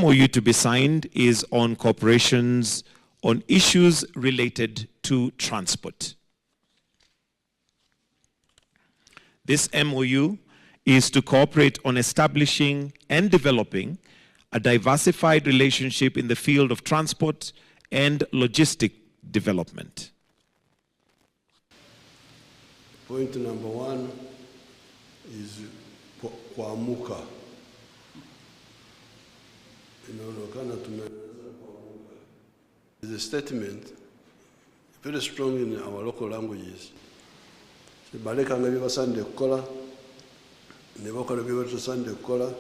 MOU to be signed is on cooperations on issues related to transport. This MOU is to cooperate on establishing and developing a diversified relationship in the field of transport and logistic development. Point number one is kuamuka. It's a statement very strong in our local languages. Balekanga biba Sunday kukola, ne bakola biba Sunday kukola,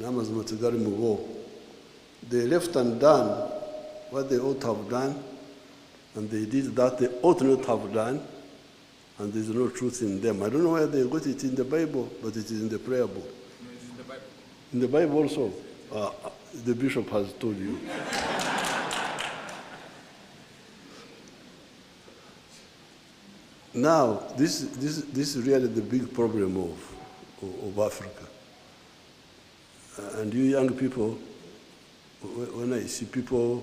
n'amazima tegali mu bo. They left and done what they ought to have done, and they did that they ought not have done, and there's no truth in them. I don't know where they got it in the Bible, but it is in the prayer book. No, it is in the Bible. In the Bible also? The bishop has told you. Now, this is really the big problem of Africa. And you young people, when I see people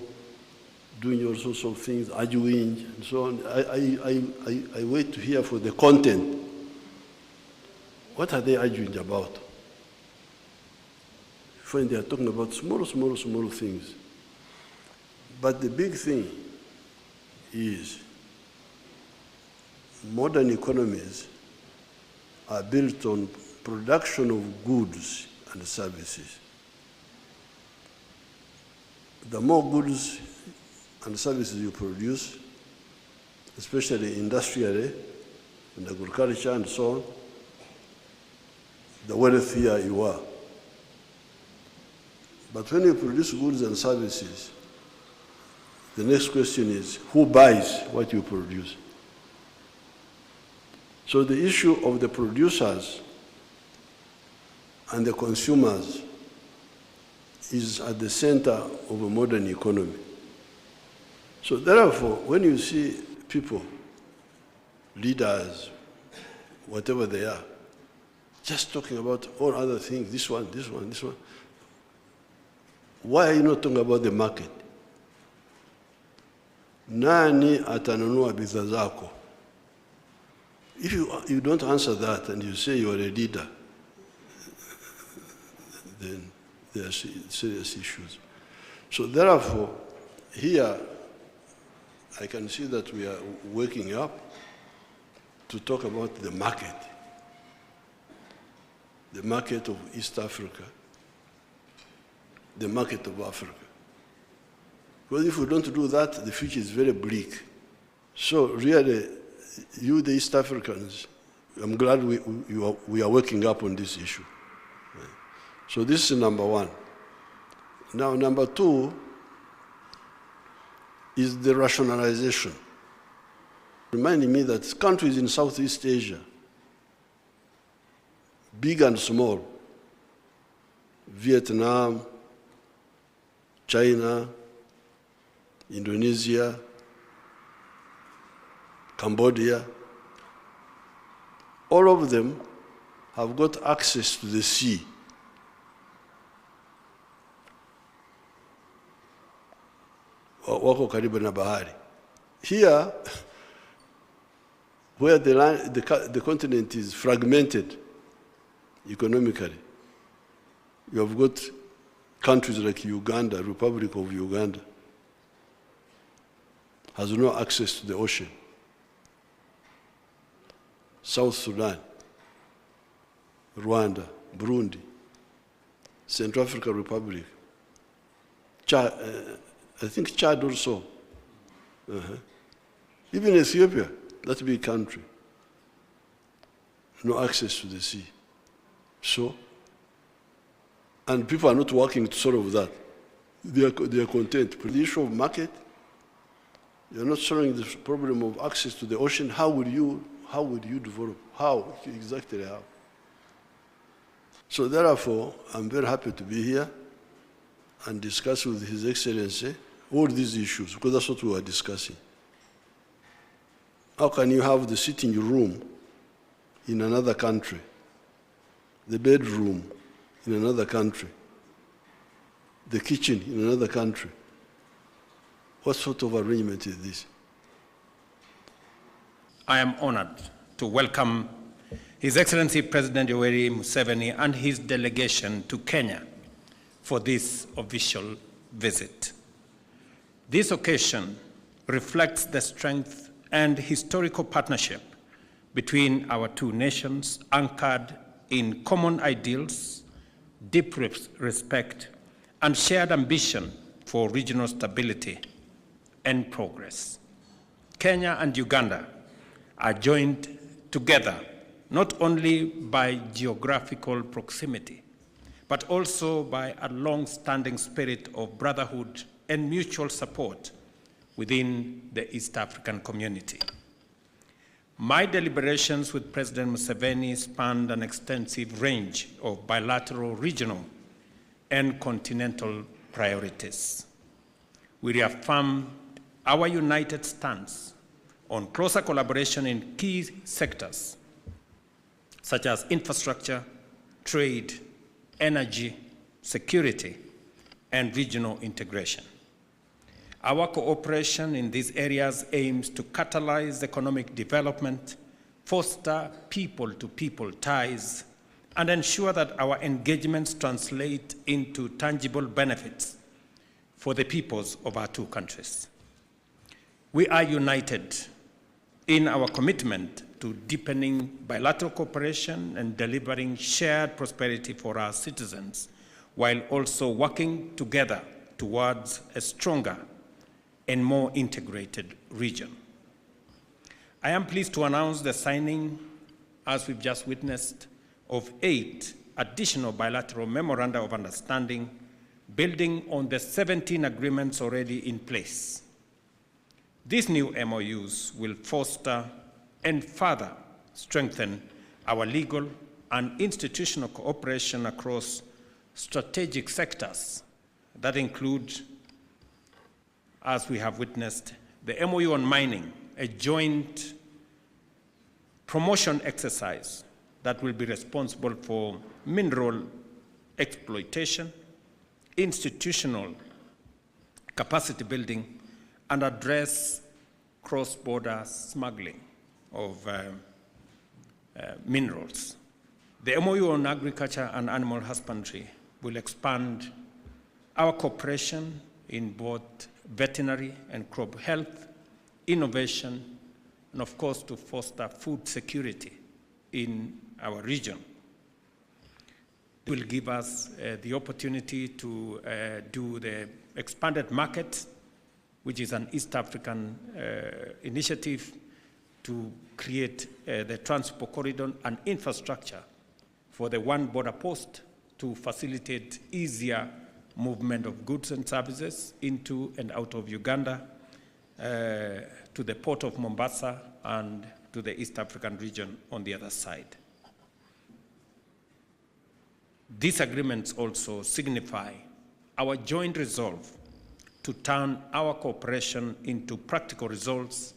doing all sorts of things, arguing and so on, I wait to hear for the content. What are they arguing about? When they are talking about small things. But the big thing is modern economies are built on production of goods and services. The more goods and services you produce, especially industrially and agriculture and so on, the wealthier you are. But when you produce goods and services, the next question is, who buys what you produce? So the issue of the producers and the consumers is at the center of a modern economy. So therefore, when you see people, leaders, whatever they are, just talking about all other things, this one, why are you not talking about the market? Nani atanunua bidhaa zako? If you don't answer that and you say you are a leader, then there are serious issues. So therefore, here, I can see that we are waking up to talk about the market of East Africa, the market of Africa. Because if we don't do that, the future is very bleak. So really, you, the East Africans, I'm glad we are waking up on this issue. So this is number one. Now, number two is the rationalization. Reminding me that countries in Southeast Asia, big and small, Vietnam, China, Indonesia, Cambodia, all of them have got access to the sea. Wako karibu na bahari. Here, where the continent is fragmented economically, you have got countries like Uganda, Republic of Uganda, has no access to the ocean. South Sudan, Rwanda, Burundi, Central African Republic, Chad, I think Chad also. Even Ethiopia, that big country, no access to the sea. So, and people are not working to solve that. They are content. For the issue of market, you're not solving the problem of access to the ocean. How would you develop? How? Exactly how? So therefore, I'm very happy to be here and discuss with His Excellency all these issues, because that's what we were discussing. How can you have the sitting room in another country, the bedroom in another country, the kitchen in another country. What sort of arrangement is this? I am honored to welcome His Excellency President Yoweri Museveni and his delegation to Kenya for this official visit. This occasion reflects the strength and historical partnership between our two nations, anchored in common ideals, deep respect, and shared ambition for regional stability and progress. Kenya and Uganda are joined together not only by geographical proximity, but also by a long-standing spirit of brotherhood and mutual support within the East African community. My deliberations with President Museveni spanned an extensive range of bilateral, regional, and continental priorities. We reaffirmed our united stance on closer collaboration in key sectors such as infrastructure, trade, energy, security, and regional integration. Our cooperation in these areas aims to catalyze economic development, foster people-to-people ties, and ensure that our engagements translate into tangible benefits for the peoples of our two countries. We are united in our commitment to deepening bilateral cooperation and delivering shared prosperity for our citizens, while also working together towards a stronger and more integrated region. I am pleased to announce the signing, as we've just witnessed, of 8 additional bilateral memoranda of understanding, building on the 17 agreements already in place. These new MOUs will foster and further strengthen our legal and institutional cooperation across strategic sectors that include, as we have witnessed, the MOU on mining, a joint promotion exercise that will be responsible for mineral exploitation, institutional capacity building, and address cross-border smuggling of minerals. The MOU on agriculture and animal husbandry will expand our cooperation in both veterinary and crop health, innovation, and of course to foster food security in our region. It will give us the opportunity to do the expanded market, which is an East African initiative to create the transport corridor and infrastructure for the one border post to facilitate easier movement of goods and services into and out of Uganda, to the port of Mombasa and to the East African region on the other side. These agreements also signify our joint resolve to turn our cooperation into practical results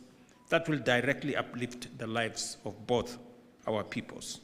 that will directly uplift the lives of both our peoples.